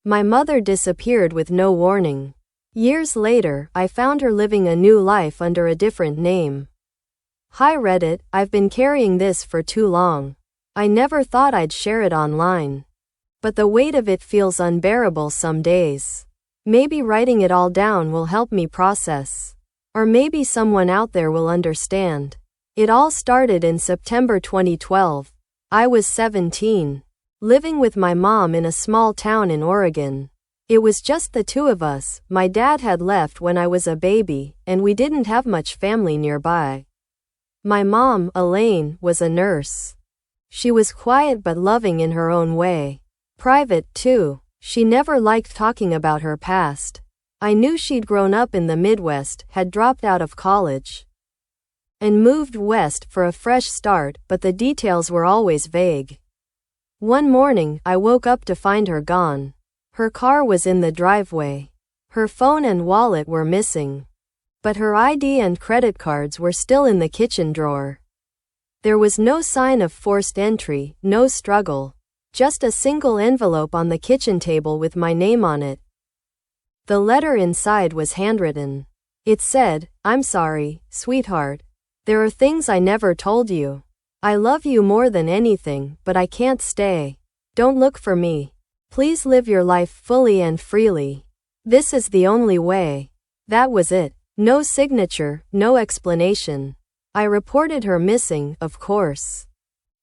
My mother disappeared with no warning. Years later, I found her living a new life under a different name. Hi Reddit, I've been carrying this for too long. I never thought I'd share it online. But the weight of it feels unbearable some days. Maybe writing it all down will help me process. Or maybe someone out there will understand. It all started in September 2012. I was 17, living with my mom in a small town in Oregon. It was just the two of us. My dad had left when I was a baby, and we didn't have much family nearby. My mom, Elaine, was a nurse. She was quiet but loving in her own way. Private, too. She never liked talking about her past. I knew she'd grown up in the Midwest, had dropped out of college, and moved west for a fresh start, but the details were always vague. One morning, I woke up to find her gone. Her car was in the driveway. Her phone and wallet were missing. But her ID and credit cards were still in the kitchen drawer. There was no sign of forced entry, no struggle. Just a single envelope on the kitchen table with my name on it. The letter inside was handwritten. It said, "I'm sorry, sweetheart. There are things I never told you. I love you more than anything, but I can't stay. Don't look for me. Please live your life fully and freely. This is the only way." That was it. No signature, no explanation. I reported her missing, of course.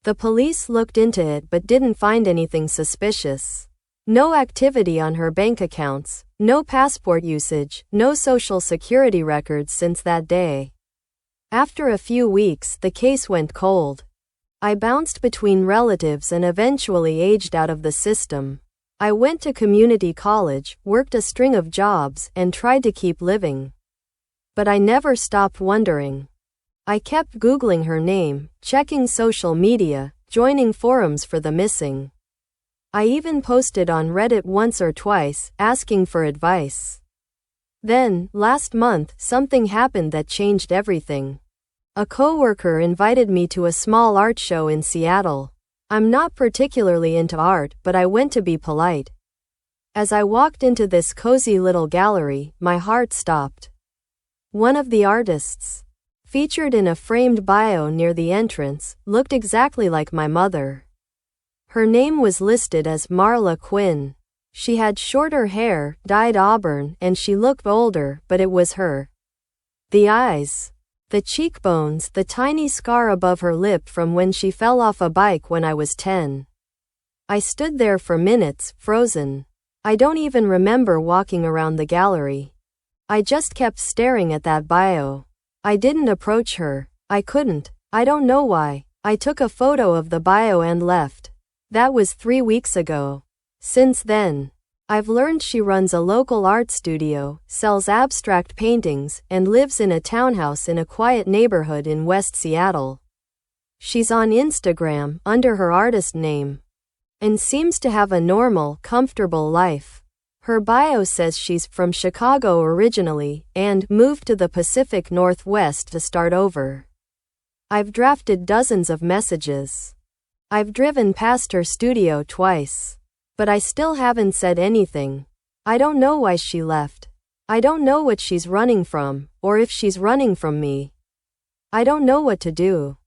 The police looked into it but didn't find anything suspicious. No activity on her bank accounts, no passport usage, no social security records since that day. After a few weeks, the case went cold. I bounced between relatives and eventually aged out of the system. I went to community college, worked a string of jobs, and tried to keep living. But I never stopped wondering. I kept Googling her name, checking social media, joining forums for the missing. I even posted on Reddit once or twice, asking for advice. Then, last month, something happened that changed everything. A coworker invited me to a small art show in Seattle. I'm not particularly into art, but I went to be polite. As I walked into this cozy little gallery, my heart stopped. One of the artists, featured in a framed bio near the entrance, looked exactly like my mother. Her name was listed as Marla Quinn. She had shorter hair, dyed auburn, and she looked older, but it was her. The eyes, the cheekbones, the tiny scar above her lip from when she fell off a bike when I was 10. I stood there for minutes, frozen. I don't even remember walking around the gallery. I just kept staring at that bio. I didn't approach her. I couldn't. I don't know why. I took a photo of the bio and left. That was 3 weeks ago. Since then, I've learned she runs a local art studio, sells abstract paintings, and lives in a townhouse in a quiet neighborhood in West Seattle. She's on Instagram, under her artist name, and seems to have a normal, comfortable life. Her bio says she's from Chicago originally, and moved to the Pacific Northwest to start over. I've drafted dozens of messages. I've driven past her studio twice. But I still haven't said anything. I don't know why she left. I don't know what she's running from, or if she's running from me. I don't know what to do.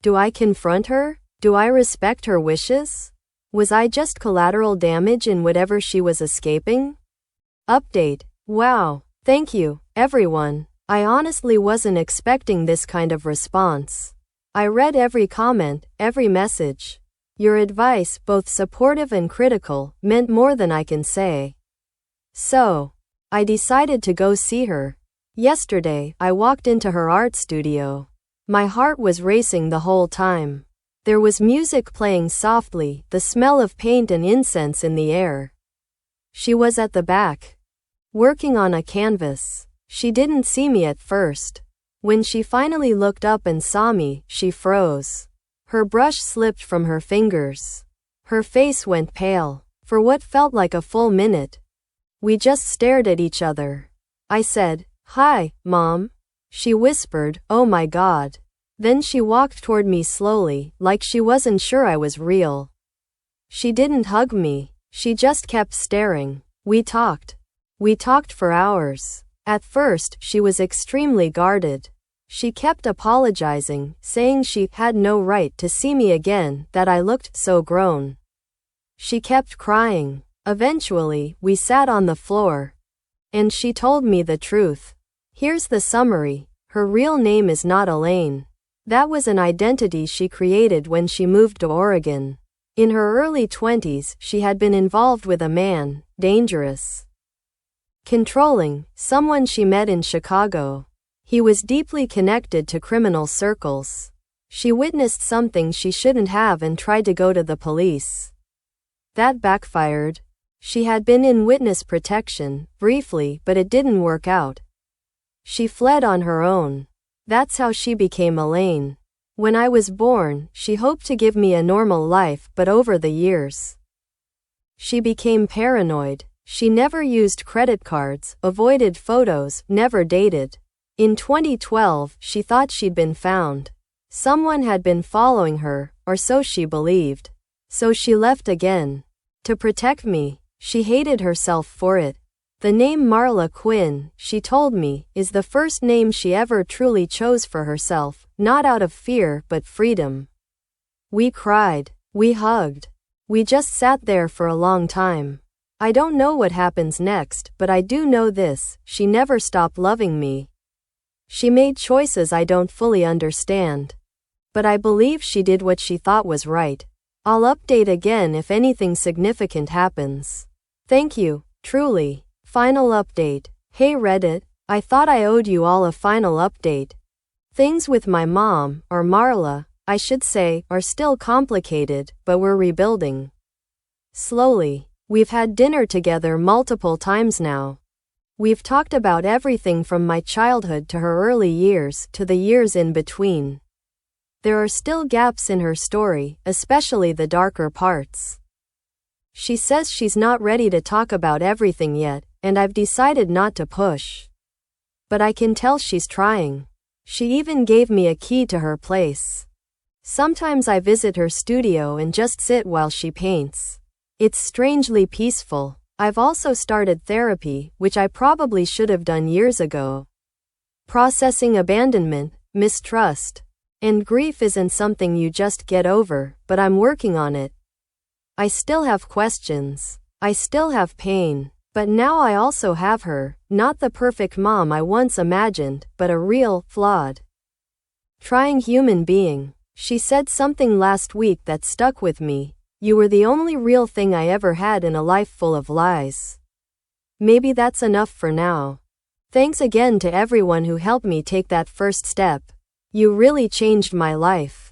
Do I confront her? Do I respect her wishes? Was I just collateral damage in whatever she was escaping? Update. Wow. Thank you, everyone. I honestly wasn't expecting this kind of response. I read every comment, every message. Your advice, both supportive and critical, meant more than I can say. So, I decided to go see her. Yesterday, I walked into her art studio. My heart was racing the whole time. There was music playing softly, the smell of paint and incense in the air. She was at the back, working on a canvas. She didn't see me at first. When she finally looked up and saw me, she froze. Her brush slipped from her fingers. Her face went pale. For what felt like a full minute, we just stared at each other. I said, "Hi, Mom." She whispered, "Oh my God." Then she walked toward me slowly, like she wasn't sure I was real. She didn't hug me. She just kept staring. We talked. We talked for hours. At first, she was extremely guarded. She kept apologizing, saying she had no right to see me again, that I looked so grown. She kept crying. Eventually, we sat on the floor. And she told me the truth. Here's the summary. Her real name is not Elaine. That was an identity she created when she moved to Oregon. In her early 20s, she had been involved with a man, dangerous, controlling, someone she met in Chicago. He was deeply connected to criminal circles. She witnessed something she shouldn't have and tried to go to the police. That backfired. She had been in witness protection, briefly, but it didn't work out. She fled on her own. That's how she became Elaine. When I was born, she hoped to give me a normal life, but over the years, she became paranoid. She never used credit cards, avoided photos, never dated. In 2012, she thought she'd been found. Someone had been following her, or so she believed. So she left again. To protect me. She hated herself for it. The name Marla Quinn, she told me, is the first name she ever truly chose for herself, not out of fear but freedom. We cried. We hugged. We just sat there for a long time. I don't know what happens next, but I do know this: she never stopped loving me. She made choices I don't fully understand. But I believe she did what she thought was right. I'll update again if anything significant happens. Thank you, truly. Final update. Hey Reddit, I thought I owed you all a final update. Things with my mom, or Marla, I should say, are still complicated, but we're rebuilding. Slowly. We've had dinner together multiple times now. We've talked about everything from my childhood to her early years to the years in between. There are still gaps in her story, especially the darker parts. She says she's not ready to talk about everything yet, and I've decided not to push. But I can tell she's trying. She even gave me a key to her place. Sometimes I visit her studio and just sit while she paints. It's strangely peaceful. I've also started therapy, which I probably should have done years ago. Processing abandonment, mistrust, and grief isn't something you just get over, but I'm working on it. I still have questions. I still have pain. But now I also have her, not the perfect mom I once imagined, but a real, flawed, trying human being. She said something last week that stuck with me. You were the only real thing I ever had in a life full of lies. Maybe that's enough for now. Thanks again to everyone who helped me take that first step. You really changed my life.